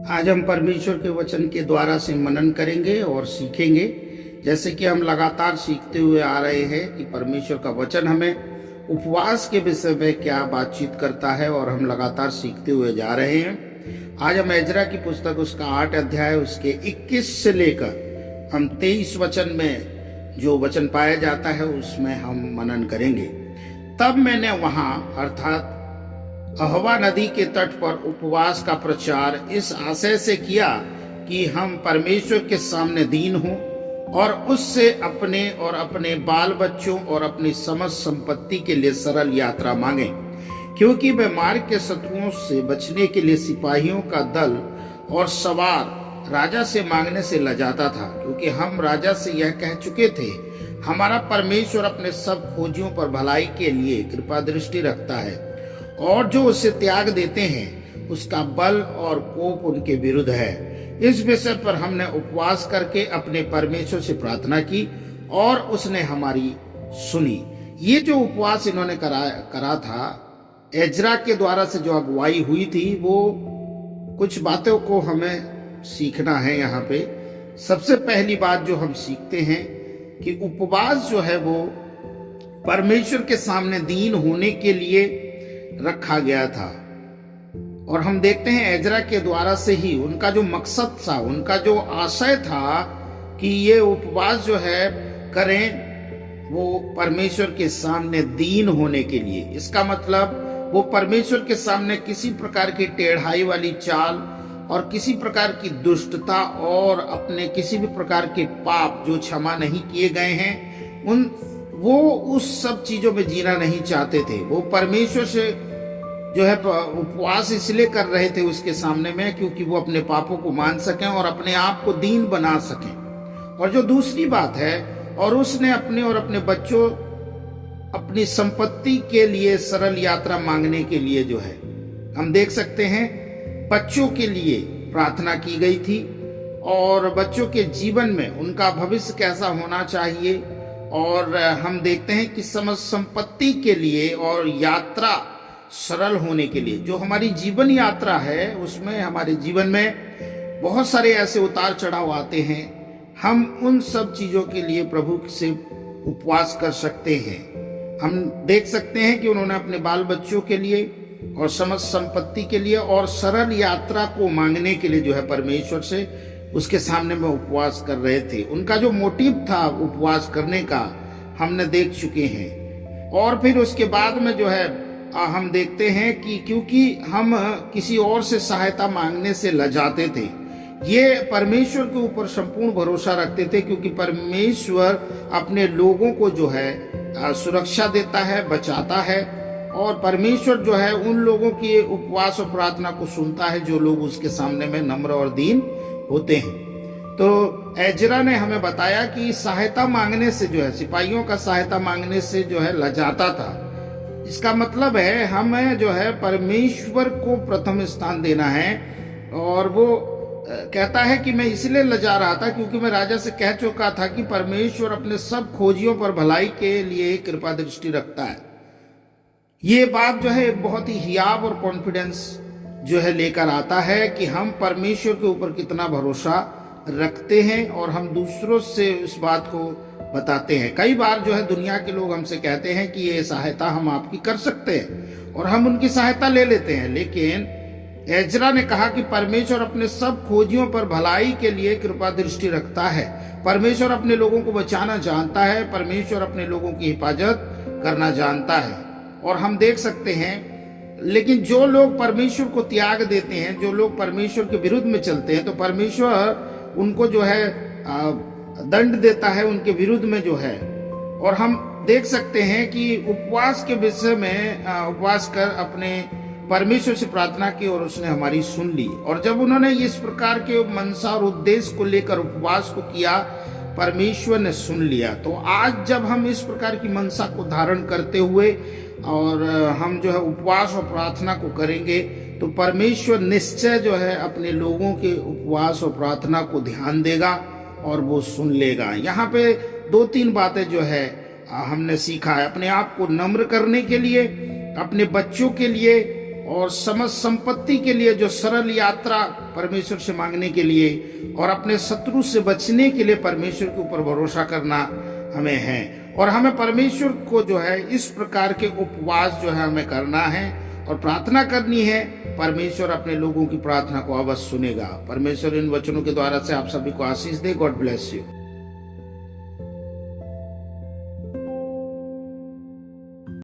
आज हम परमेश्वर के वचन के द्वारा से मनन करेंगे और सीखेंगे। जैसे कि हम लगातार सीखते हुए आ रहे हैं कि परमेश्वर का वचन हमें उपवास के विषय में क्या बातचीत करता है, और हम लगातार सीखते हुए जा रहे हैं। आज हम एजरा की पुस्तक उसका 8 अध्याय उसके 21 से लेकर हम 23 वचन में जो वचन पाया जाता है उसमें हम मनन करेंगे। तब मैंने वहां अर्थात अहवा नदी के तट पर उपवास का प्रचार इस आशय से किया कि हम परमेश्वर के सामने दीन हों और उससे अपने और अपने बाल बच्चों और अपनी समस्त संपत्ति के लिए सरल यात्रा मांगें, क्योंकि मैं मार्ग के शत्रुओं से बचने के लिए सिपाहियों का दल और सवार राजा से मांगने से लजाता था, क्योंकि हम राजा से यह कह चुके थे, हमारा परमेश्वर अपने सब खोजियों पर भलाई के लिए कृपा दृष्टि रखता है, और जो उसे त्याग देते हैं उसका बल और कोप उनके विरुद्ध है। इस विषय पर हमने उपवास करके अपने परमेश्वर से प्रार्थना की और उसने हमारी सुनी। ये जो उपवास इन्होंने करा था, एजरा के द्वारा से जो अगुवाई हुई थी, वो कुछ बातों को हमें सीखना है। यहाँ पे सबसे पहली बात जो हम सीखते हैं कि उपवास जो है वो परमेश्वर के सामने दीन होने के लिए रखा गया था। और हम देखते हैं एजरा के द्वारा से ही उनका जो मकसद था, उनका जो आशय था कि ये उपवास जो है करें वो परमेश्वर के सामने दीन होने के लिए। इसका मतलब वो परमेश्वर के सामने किसी प्रकार की टेढ़ाई वाली चाल और किसी प्रकार की दुष्टता और अपने किसी भी प्रकार के पाप जो क्षमा नहीं किए गए हैं वो उस सब चीजों में जीना नहीं चाहते थे। वो परमेश्वर से जो है उपवास इसलिए कर रहे थे उसके सामने में, क्योंकि वो अपने पापों को मान सकें और अपने आप को दीन बना सकें। और जो दूसरी बात है, और उसने अपने और अपने बच्चों अपनी संपत्ति के लिए सरल यात्रा मांगने के लिए जो है हम देख सकते हैं बच्चों के लिए प्रार्थना की गई थी, और बच्चों के जीवन में उनका भविष्य कैसा होना चाहिए। और हम देखते हैं कि समस्त संपत्ति के लिए और यात्रा सरल होने के लिए, जो हमारी जीवन यात्रा है उसमें हमारे जीवन में बहुत सारे ऐसे उतार चढ़ाव आते हैं, हम उन सब चीजों के लिए प्रभु से उपवास कर सकते हैं। हम देख सकते हैं कि उन्होंने अपने बाल बच्चों के लिए और समस्त संपत्ति के लिए और सरल यात्रा को मांगने के लिए जो है परमेश्वर से उसके सामने में उपवास कर रहे थे। उनका जो मोटिव था उपवास करने का हमने देख चुके हैं। और फिर उसके बाद में जो है हम देखते हैं कि क्योंकि हम किसी और से सहायता मांगने से लजाते थे, ये परमेश्वर के ऊपर संपूर्ण भरोसा रखते थे, क्योंकि परमेश्वर अपने लोगों को जो है सुरक्षा देता है, बचाता है, और परमेश्वर जो है उन लोगों की उपवास और प्रार्थना को सुनता है जो लोग उसके सामने में नम्र और दीन होते हैं। तो एजरा ने हमें बताया कि सहायता मांगने से जो है, सिपाहियों का सहायता मांगने से जो है लजाता था। इसका मतलब है हमें जो है परमेश्वर को प्रथम स्थान देना है। और वो कहता है कि मैं इसलिए लजा रहा था क्योंकि मैं राजा से कह चुका था कि परमेश्वर अपने सब खोजियों पर भलाई के लिए कृपा दृष्टि रखता है। ये बात जो है एक बहुत ही हियाव और कॉन्फिडेंस जो है लेकर आता है कि हम परमेश्वर के ऊपर कितना भरोसा रखते हैं और हम दूसरों से उस बात को बताते हैं। कई बार जो है दुनिया के लोग हमसे कहते हैं कि ये सहायता हम आपकी कर सकते हैं, और हम उनकी सहायता ले लेते हैं। लेकिन एजरा ने कहा कि परमेश्वर अपने सब खोजियों पर भलाई के लिए कृपा दृष्टि रखता है। परमेश्वर अपने लोगों को बचाना जानता है, परमेश्वर अपने लोगों की हिफाजत करना जानता है। और हम देख सकते हैं, लेकिन जो लोग परमेश्वर को त्याग देते हैं, जो लोग परमेश्वर के विरुद्ध में चलते हैं, तो परमेश्वर उनको जो है दंड देता है, उनके विरुद्ध में जो है। और हम देख सकते हैं कि उपवास के विषय में उपवास कर अपने परमेश्वर से प्रार्थना की और उसने हमारी सुन ली। और जब उन्होंने इस प्रकार के मनसा और उद्देश्य को लेकर उपवास को किया, परमेश्वर ने सुन लिया। तो आज जब हम इस प्रकार की मनसा को धारण करते हुए और हम जो है उपवास और प्रार्थना को करेंगे, तो परमेश्वर निश्चय जो है अपने लोगों के उपवास और प्रार्थना को ध्यान देगा और वो सुन लेगा। यहाँ पे 2-3 बातें जो है हमने सीखा है। अपने आप को नम्र करने के लिए, अपने बच्चों के लिए और समस्त संपत्ति के लिए जो सरल यात्रा परमेश्वर से मांगने के लिए और अपने शत्रु से बचने के लिए परमेश्वर के ऊपर भरोसा करना हमें है। और हमें परमेश्वर को जो है इस प्रकार के उपवास जो है हमें करना है और प्रार्थना करनी है। परमेश्वर अपने लोगों की प्रार्थना को अवश्य सुनेगा। परमेश्वर इन वचनों के द्वारा से आप सभी को आशीष दे। God bless you.